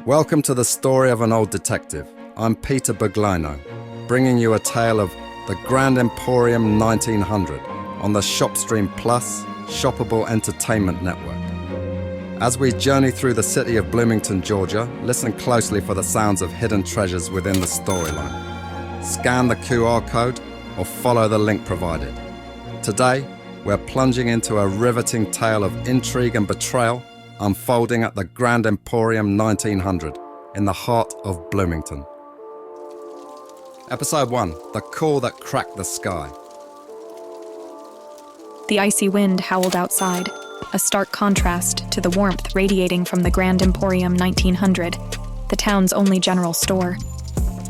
Welcome to the story of an old detective. I'm Peter Buglino, bringing you a tale of the Grand Emporium 1900 on the ShopStream Plus Shoppable Entertainment Network. As we journey through the city of Bloomington, Georgia, listen closely for the sounds of hidden treasures within the storyline. Scan the QR code or follow the link provided. Today, we're plunging into a riveting tale of intrigue and betrayal unfolding at the Grand Emporium 1900 in the heart of Bloomington. Episode 1, The Call That Cracked the Sky. The icy wind howled outside, a stark contrast to the warmth radiating from the Grand Emporium 1900, the town's only general store.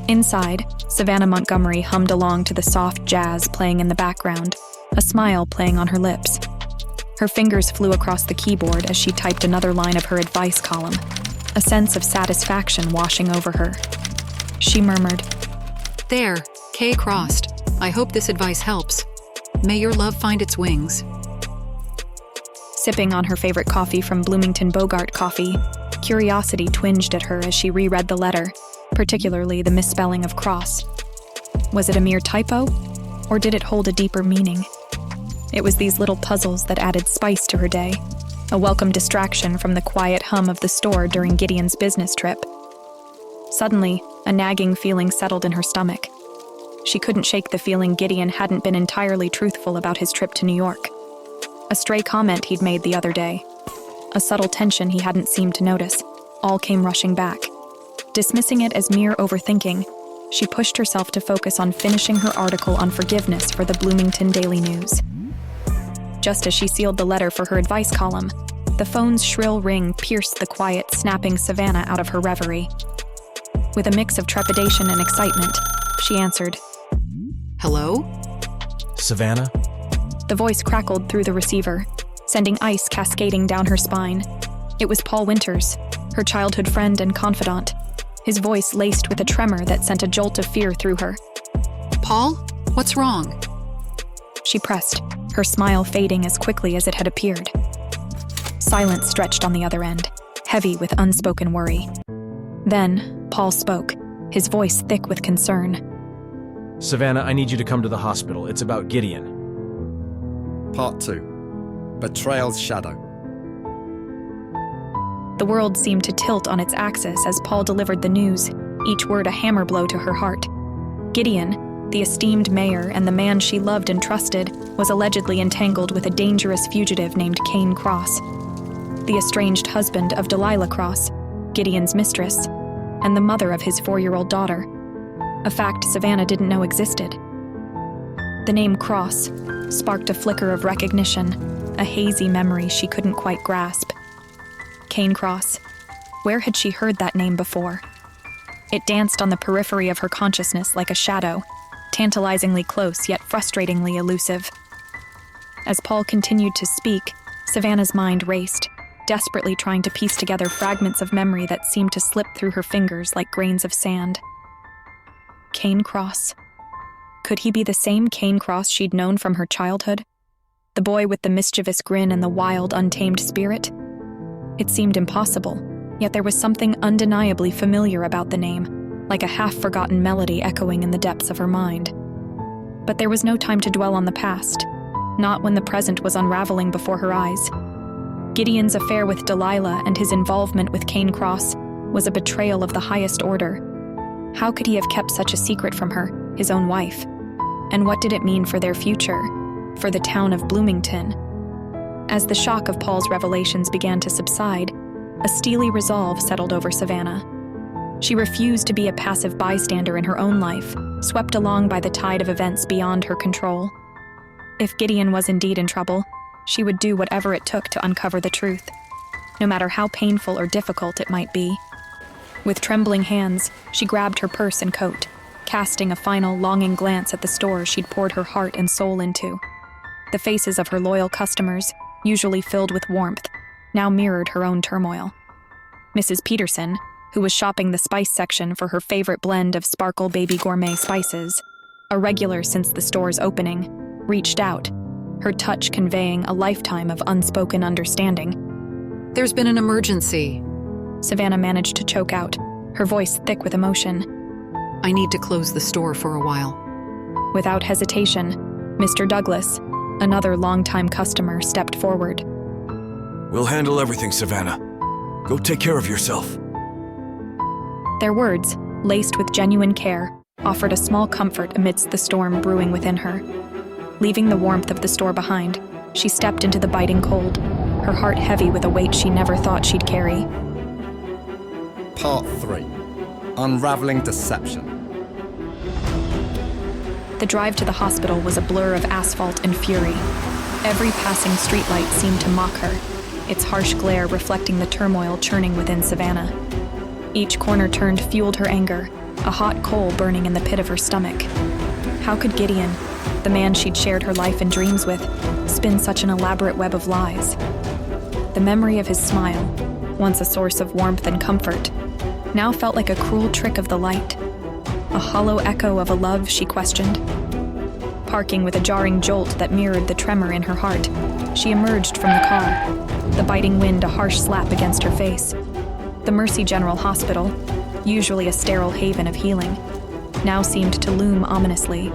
Inside, Savannah Montgomery hummed along to the soft jazz playing in the background, a smile playing on her lips. Her fingers flew across the keyboard as she typed another line of her advice column, a sense of satisfaction washing over her. She murmured, "There, K crossed. I hope this advice helps. May your love find its wings." Sipping on her favorite coffee from Bloomington Bogart Coffee, curiosity twinged at her as she reread the letter, particularly the misspelling of cross. Was it a mere typo, or did it hold a deeper meaning? It was these little puzzles that added spice to her day, a welcome distraction from the quiet hum of the store during Gideon's business trip. Suddenly, a nagging feeling settled in her stomach. She couldn't shake the feeling Gideon hadn't been entirely truthful about his trip to New York. A stray comment he'd made the other day, a subtle tension he hadn't seemed to notice, all came rushing back. Dismissing it as mere overthinking, she pushed herself to focus on finishing her article on forgiveness for the Bloomington Daily News. Just as she sealed the letter for her advice column, the phone's shrill ring pierced the quiet, snapping Savannah out of her reverie. With a mix of trepidation and excitement, she answered. "Hello?" Savannah? The voice crackled through the receiver, sending ice cascading down her spine. It was Paul Winters, her childhood friend and confidant, his voice laced with a tremor that sent a jolt of fear through her. "Paul? What's wrong?" She pressed, her smile fading as quickly as it had appeared. Silence stretched on the other end, heavy with unspoken worry. Then, Paul spoke, his voice thick with concern. Savannah, I need you to come to the hospital. It's about Gideon. Part 2, Betrayal's Shadow. The world seemed to tilt on its axis as Paul delivered the news, each word a hammer blow to her heart. Gideon, the esteemed mayor and the man she loved and trusted, was allegedly entangled with a dangerous fugitive named Kane Cross, the estranged husband of Delilah Cross, Gideon's mistress, and the mother of his 4-year-old daughter, a fact Savannah didn't know existed. The name Cross sparked a flicker of recognition, a hazy memory she couldn't quite grasp. Kane Cross. Where had she heard that name before? It danced on the periphery of her consciousness like a shadow, tantalizingly close yet frustratingly elusive. As Paul continued to speak, Savannah's mind raced, desperately trying to piece together fragments of memory that seemed to slip through her fingers like grains of sand. Kane Cross. Could he be the same Kane Cross she'd known from her childhood? The boy with the mischievous grin and the wild, untamed spirit? It seemed impossible, yet there was something undeniably familiar about the name, like a half-forgotten melody echoing in the depths of her mind. But there was no time to dwell on the past, not when the present was unraveling before her eyes. Gideon's affair with Delilah and his involvement with Kane Cross was a betrayal of the highest order. How could he have kept such a secret from her, his own wife? And what did it mean for their future, for the town of Bloomington? As the shock of Paul's revelations began to subside, a steely resolve settled over Savannah. She refused to be a passive bystander in her own life, swept along by the tide of events beyond her control. If Gideon was indeed in trouble, she would do whatever it took to uncover the truth, no matter how painful or difficult it might be. With trembling hands, she grabbed her purse and coat, casting a final longing glance at the store she'd poured her heart and soul into. The faces of her loyal customers, usually filled with warmth, now mirrored her own turmoil. Mrs. Peterson, who was shopping the spice section for her favorite blend of Sparkle Baby Gourmet spices, a regular since the store's opening, reached out, her touch conveying a lifetime of unspoken understanding. "There's been an emergency." Savannah managed to choke out, her voice thick with emotion. I need to close the store for a while. Without hesitation, Mr. Douglas, another longtime customer, stepped forward. We'll handle everything, Savannah. Go take care of yourself. Their words, laced with genuine care, offered a small comfort amidst the storm brewing within her. Leaving the warmth of the store behind, she stepped into the biting cold, her heart heavy with a weight she never thought she'd carry. Part 3. Unraveling Deception. The drive to the hospital was a blur of asphalt and fury. Every passing streetlight seemed to mock her, its harsh glare reflecting the turmoil churning within Savannah. Each corner turned fueled her anger, a hot coal burning in the pit of her stomach. How could Gideon, the man she'd shared her life and dreams with, spin such an elaborate web of lies? The memory of his smile, once a source of warmth and comfort, now felt like a cruel trick of the light, a hollow echo of a love she questioned. Parking with a jarring jolt that mirrored the tremor in her heart, she emerged from the car, the biting wind a harsh slap against her face. The Mercy General Hospital, usually a sterile haven of healing, now seemed to loom ominously,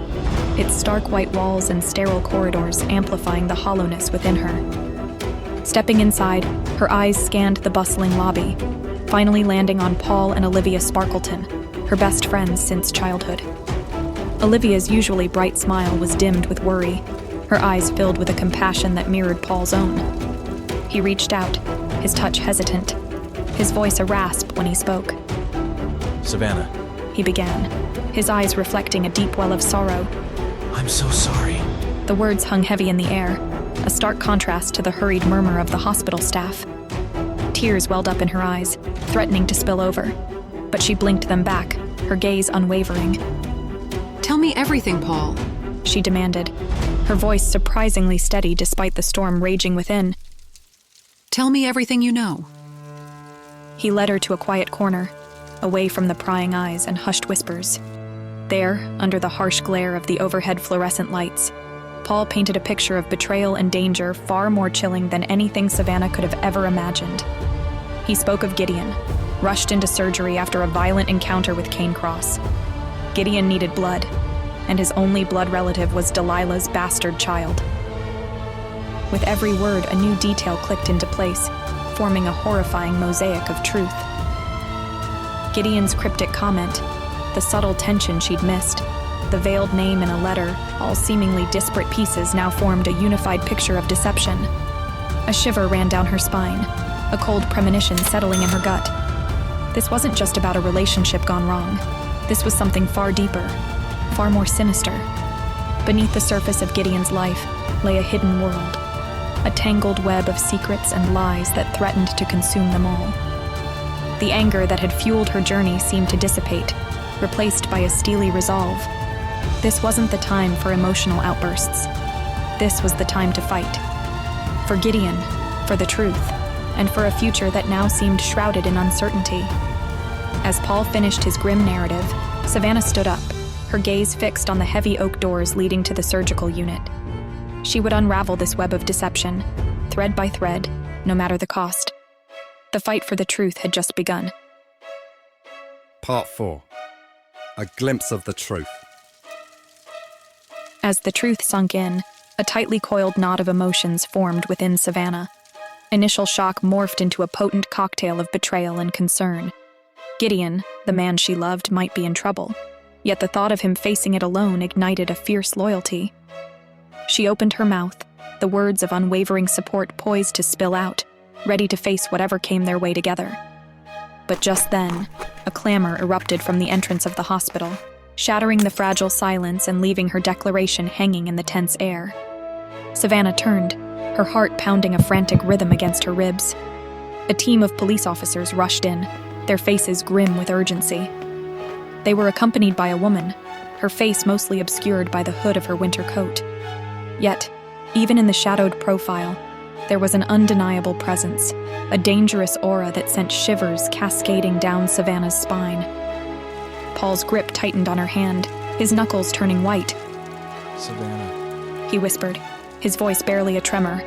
its stark white walls and sterile corridors amplifying the hollowness within her. Stepping inside, her eyes scanned the bustling lobby, finally landing on Paul and Olivia Sparkleton, her best friends since childhood. Olivia's usually bright smile was dimmed with worry, her eyes filled with a compassion that mirrored Paul's own. He reached out, his touch hesitant, his voice a rasp when he spoke. Savannah, He began, his eyes reflecting a deep well of sorrow. I'm so sorry. The words hung heavy in the air, a stark contrast to the hurried murmur of the hospital staff. Tears welled up in her eyes, threatening to spill over, but she blinked them back, her gaze unwavering. Tell me everything, Paul. She demanded, her voice surprisingly steady despite the storm raging within. Tell me everything you know. He led her to a quiet corner, away from the prying eyes and hushed whispers. There, under the harsh glare of the overhead fluorescent lights, Paul painted a picture of betrayal and danger far more chilling than anything Savannah could have ever imagined. He spoke of Gideon, rushed into surgery after a violent encounter with Kane Cross. Gideon needed blood, and his only blood relative was Delilah's bastard child. With every word, a new detail clicked into place, forming a horrifying mosaic of truth. Gideon's cryptic comment, the subtle tension she'd missed, the veiled name in a letter, all seemingly disparate pieces now formed a unified picture of deception. A shiver ran down her spine, a cold premonition settling in her gut. This wasn't just about a relationship gone wrong. This was something far deeper, far more sinister. Beneath the surface of Gideon's life lay a hidden world, a tangled web of secrets and lies that threatened to consume them all. The anger that had fueled her journey seemed to dissipate, replaced by a steely resolve. This wasn't the time for emotional outbursts. This was the time to fight. For Gideon, for the truth, and for a future that now seemed shrouded in uncertainty. As Paul finished his grim narrative, Savannah stood up, her gaze fixed on the heavy oak doors leading to the surgical unit. She would unravel this web of deception, thread by thread, no matter the cost. The fight for the truth had just begun. Part 4. A glimpse of the truth. As the truth sunk in, a tightly coiled knot of emotions formed within Savannah. Initial shock morphed into a potent cocktail of betrayal and concern. Gideon, the man she loved, might be in trouble, yet the thought of him facing it alone ignited a fierce loyalty. She opened her mouth, the words of unwavering support poised to spill out, ready to face whatever came their way together. But just then, a clamor erupted from the entrance of the hospital, shattering the fragile silence and leaving her declaration hanging in the tense air. Savannah turned, her heart pounding a frantic rhythm against her ribs. A team of police officers rushed in, their faces grim with urgency. They were accompanied by a woman, her face mostly obscured by the hood of her winter coat. Yet, even in the shadowed profile, there was an undeniable presence, a dangerous aura that sent shivers cascading down Savannah's spine. Paul's grip tightened on her hand, his knuckles turning white. Savannah, He whispered, his voice barely a tremor.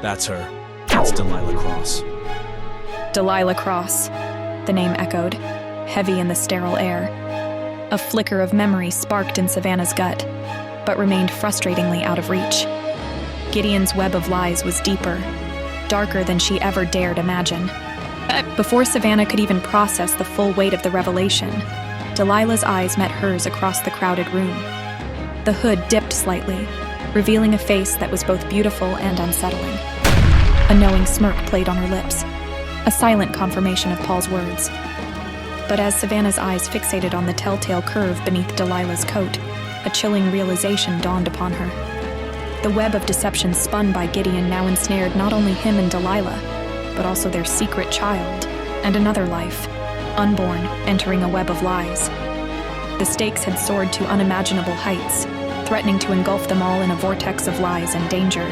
that's her. That's Delilah Cross. Delilah Cross. the name echoed, heavy in the sterile air. A flicker of memory sparked in Savannah's gut, but remained frustratingly out of reach. Gideon's web of lies was deeper, darker than she ever dared imagine. Before Savannah could even process the full weight of the revelation, Delilah's eyes met hers across the crowded room. The hood dipped slightly, revealing a face that was both beautiful and unsettling. A knowing smirk played on her lips, a silent confirmation of Paul's words. But as Savannah's eyes fixated on the telltale curve beneath Delilah's coat, a chilling realization dawned upon her. The web of deception spun by Gideon now ensnared not only him and Delilah, but also their secret child, and another life, unborn, entering a web of lies. The stakes had soared to unimaginable heights, threatening to engulf them all in a vortex of lies and danger.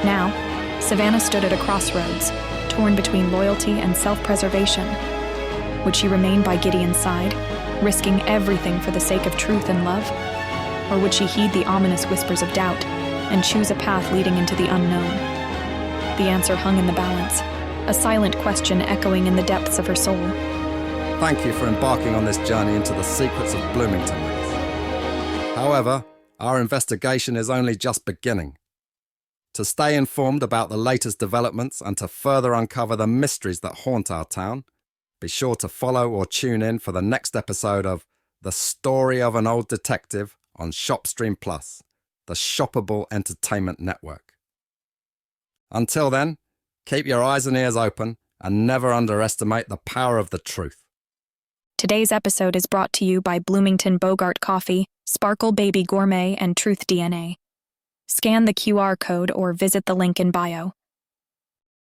Now, Savannah stood at a crossroads, torn between loyalty and self-preservation. Would she remain by Gideon's side, risking everything for the sake of truth and love? Or would she heed the ominous whispers of doubt and choose a path leading into the unknown? The answer hung in the balance, a silent question echoing in the depths of her soul. Thank you for embarking on this journey into the secrets of Bloomington with us. However, our investigation is only just beginning. To stay informed about the latest developments and to further uncover the mysteries that haunt our town, be sure to follow or tune in for the next episode of The Story of an Old Detective on ShopStreamplus, the Shoppable entertainment network. Until then, keep your eyes and ears open and never underestimate the power of the truth. Today's episode is brought to you by Bloomington Bogart Coffee, Sparkle Baby Gourmet, and Truth DNA. Scan the QR code or visit the link in bio.